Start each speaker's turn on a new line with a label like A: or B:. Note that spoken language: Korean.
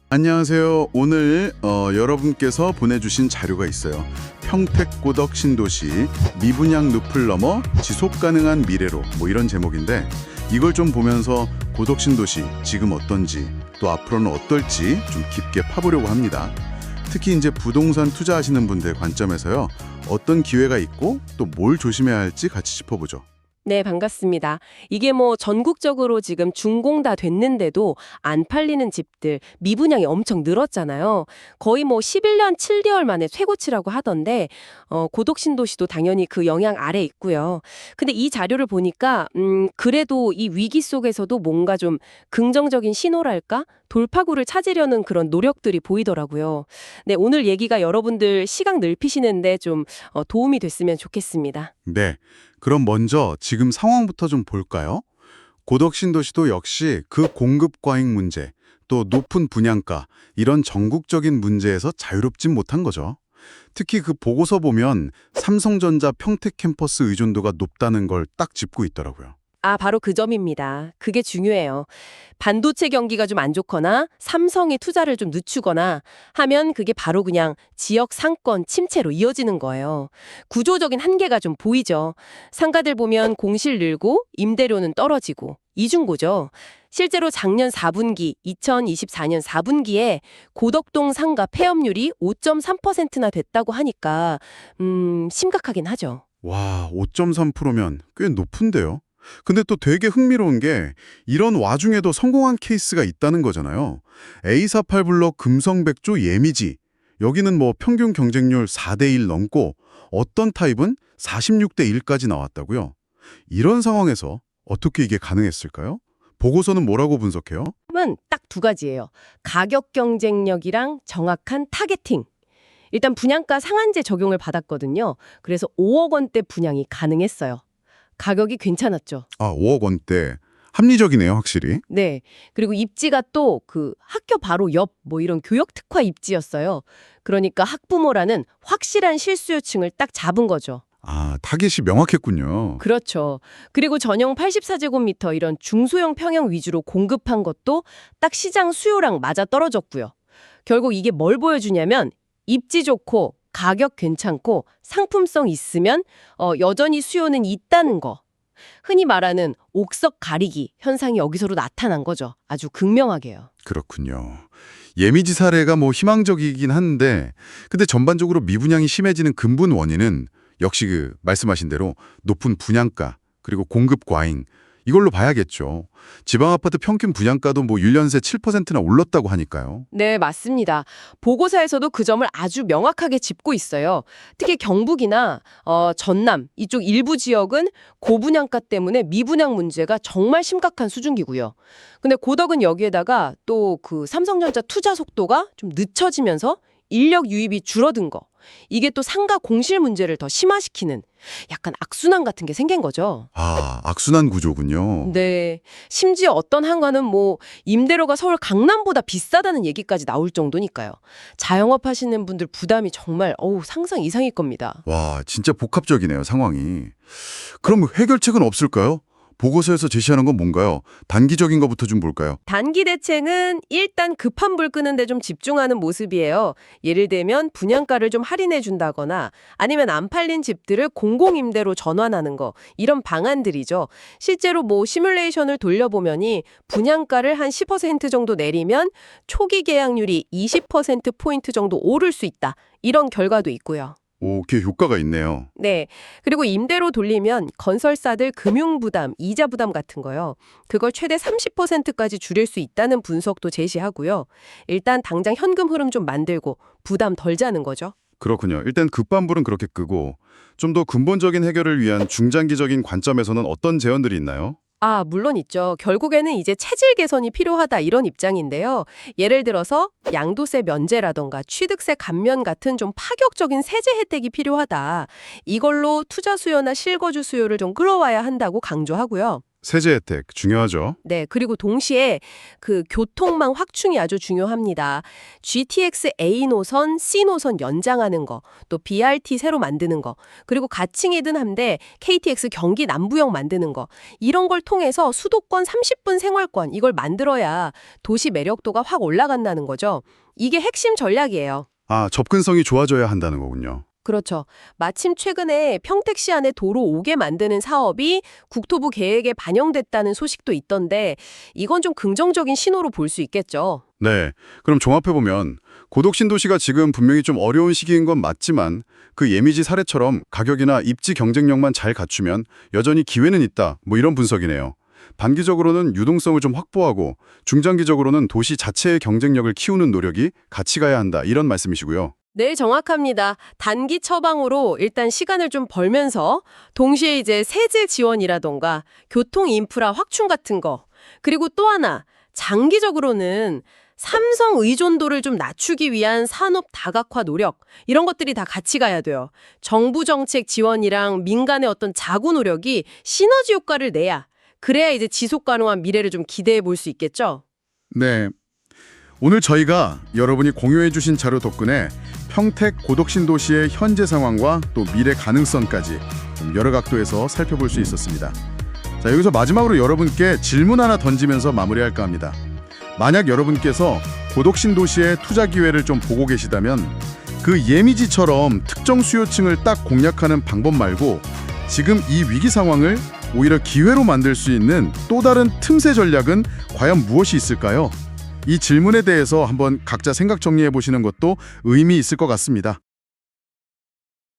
A: 안녕하세요. 오늘 여러분께서 보내주신 자료가 있어요. 평택고덕 신도시 미분양 늪을 넘어 지속가능한 미래로 뭐 이런 제목인데 이걸 좀 보면서 고덕 신도시 지금 어떤지 또 앞으로는 어떨지 좀 깊게 파보려고 합니다. 특히 이제 부동산 투자하시는 분들 관점에서요. 어떤 기회가 있고 또 뭘 조심해야 할지 같이 짚어보죠.
B: 네, 반갑습니다. 이게 뭐 전국적으로 지금 준공 다 됐는데도 안 팔리는 집들, 미분양이 엄청 늘었잖아요. 거의 뭐 11년 7개월 만에 최고치라고 하던데 고덕신도시도 당연히 그 영향 아래 있고요. 근데 이 자료를 보니까 그래도 이 위기 속에서도 뭔가 좀 긍정적인 신호랄까? 돌파구를 찾으려는 그런 노력들이 보이더라고요. 네, 오늘 얘기가 여러분들 시각 넓히시는데 좀 도움이 됐으면 좋겠습니다.
A: 네, 그럼 먼저 지금 상황부터 좀 볼까요? 고덕 신도시도 역시 그 공급 과잉 문제, 또 높은 분양가, 이런 전국적인 문제에서 자유롭진 못한 거죠. 특히 그 보고서 보면 삼성전자 평택 캠퍼스 의존도가 높다는 걸 딱 짚고 있더라고요.
B: 아, 바로 그 점입니다. 그게 중요해요. 반도체 경기가 좀 안 좋거나 삼성이 투자를 좀 늦추거나 하면 그게 바로 그냥 지역 상권 침체로 이어지는 거예요. 구조적인 한계가 좀 보이죠. 상가들 보면 공실 늘고 임대료는 떨어지고 이중고죠. 실제로 작년 4분기, 2024년 4분기에 고덕동 상가 폐업률이 5.3%나 됐다고 하니까 심각하긴 하죠.
A: 와, 5.3%면 꽤 높은데요? 근데 또 되게 흥미로운 게 이런 와중에도 성공한 케이스가 있다는 거잖아요. A48블록 금성백조 예미지. 여기는 뭐 평균 경쟁률 4대 1 넘고 어떤 타입은 46대 1까지 나왔다고요. 이런 상황에서 어떻게 이게 가능했을까요? 보고서는 뭐라고 분석해요?
B: 은 딱 두 가지예요. 가격 경쟁력이랑 정확한 타겟팅. 일단 분양가 상한제 적용을 받았거든요. 그래서 5억 원대 분양이 가능했어요. 가격이 괜찮았죠.
A: 아, 5억 원대. 합리적이네요, 확실히.
B: 네. 그리고 입지가 또 그 학교 바로 옆 뭐 이런 교역 특화 입지였어요. 그러니까 학부모라는 확실한 실수요층을 딱 잡은 거죠.
A: 아, 타겟이 명확했군요.
B: 그렇죠. 그리고 전용 84제곱미터 이런 중소형 평형 위주로 공급한 것도 딱 시장 수요랑 맞아 떨어졌고요. 결국 이게 뭘 보여주냐면 입지 좋고 가격 괜찮고 상품성 있으면 여전히 수요는 있다는 거. 흔히 말하는 옥석 가리기 현상이 여기서로 나타난 거죠. 아주 극명하게요.
A: 그렇군요. 예미지 사례가 뭐 희망적이긴 한데 근데 전반적으로 미분양이 심해지는 근본 원인은 역시 그 말씀하신 대로 높은 분양가 그리고 공급 과잉 이걸로 봐야겠죠. 지방 아파트 평균 분양가도 뭐 1년 새 7%나 올랐다고 하니까요.
B: 네, 맞습니다. 보고서에서도 그 점을 아주 명확하게 짚고 있어요. 특히 경북이나 전남 이쪽 일부 지역은 고분양가 때문에 미분양 문제가 정말 심각한 수준이고요. 근데 고덕은 여기에다가 또 그 삼성전자 투자 속도가 좀 늦춰지면서 인력 유입이 줄어든 거. 이게 또 상가 공실 문제를 더 심화시키는 약간 악순환 같은 게 생긴 거죠.
A: 아, 악순환 구조군요.
B: 네. 심지어 어떤 한가는 뭐 임대료가 서울 강남보다 비싸다는 얘기까지 나올 정도니까요. 자영업 하시는 분들 부담이 정말 상상 이상일 겁니다.
A: 와, 진짜 복합적이네요, 상황이. 그럼 해결책은 없을까요? 보고서에서 제시하는 건 뭔가요? 단기적인 것부터 좀 볼까요?
B: 단기 대책은 일단 급한 불 끄는 데 좀 집중하는 모습이에요. 예를 들면 분양가를 좀 할인해 준다거나 아니면 안 팔린 집들을 공공임대로 전환하는 거 이런 방안들이죠. 실제로 뭐 시뮬레이션을 돌려보면이 분양가를 한 10% 정도 내리면 초기 계약률이 20%포인트 정도 오를 수 있다. 이런 결과도 있고요.
A: 오, 꽤 효과가 있네요.
B: 네. 그리고 임대로 돌리면 건설사들 금융 부담, 이자 부담 같은 거요. 그걸 최대 30%까지 줄일 수 있다는 분석도 제시하고요. 일단 당장 현금 흐름 좀 만들고 부담 덜 자는 거죠.
A: 그렇군요. 일단 급반불은 그렇게 끄고 좀 더 근본적인 해결을 위한 중장기적인 관점에서는 어떤 제언들이 있나요?
B: 아, 물론 있죠. 결국에는 이제 체질 개선이 필요하다 이런 입장인데요. 예를 들어서 양도세 면제라던가 취득세 감면 같은 좀 파격적인 세제 혜택이 필요하다. 이걸로 투자 수요나 실거주 수요를 좀 끌어와야 한다고 강조하고요.
A: 세제 혜택 중요하죠.
B: 네, 그리고 동시에 그 교통망 확충이 아주 중요합니다. GTX A 노선, C 노선 연장하는 거, 또 BRT 새로 만드는 거, 그리고 가칭이든 한데 KTX 경기 남부역 만드는 거, 이런 걸 통해서 수도권 30분 생활권 이걸 만들어야 도시 매력도가 확 올라간다는 거죠. 이게 핵심 전략이에요.
A: 아, 접근성이 좋아져야 한다는 거군요.
B: 그렇죠. 마침 최근에 평택시 안에 도로 5개 만드는 사업이 국토부 계획에 반영됐다는 소식도 있던데 이건 좀 긍정적인 신호로 볼 수 있겠죠.
A: 네, 그럼 종합해보면 고덕신도시가 지금 분명히 좀 어려운 시기인 건 맞지만 그 예미지 사례처럼 가격이나 입지 경쟁력만 잘 갖추면 여전히 기회는 있다, 뭐 이런 분석이네요. 단기적으로는 유동성을 좀 확보하고 중장기적으로는 도시 자체의 경쟁력을 키우는 노력이 같이 가야 한다, 이런 말씀이시고요.
B: 네, 정확합니다. 단기 처방으로 일단 시간을 좀 벌면서 동시에 이제 세제 지원이라던가 교통 인프라 확충 같은 거, 그리고 또 하나 장기적으로는 삼성 의존도를 좀 낮추기 위한 산업 다각화 노력, 이런 것들이 다 같이 가야 돼요. 정부 정책 지원이랑 민간의 어떤 자구 노력이 시너지 효과를 내야, 그래야 이제 지속 가능한 미래를 좀 기대해 볼 수 있겠죠.
A: 네, 오늘 저희가 여러분이 공유해 주신 자료 덕분에 평택 고덕신도시의 현재 상황과 또 미래 가능성까지 좀 여러 각도에서 살펴볼 수 있었습니다. 자, 여기서 마지막으로 여러분께 질문 하나 던지면서 마무리할까 합니다. 만약 여러분께서 고덕신도시의 투자 기회를 좀 보고 계시다면 그 예미지처럼 특정 수요층을 딱 공략하는 방법 말고 지금 이 위기 상황을 오히려 기회로 만들 수 있는 또 다른 틈새 전략은 과연 무엇이 있을까요? 이 질문에 대해서 한번 각자 생각 정리해 보시는 것도 의미 있을 것 같습니다.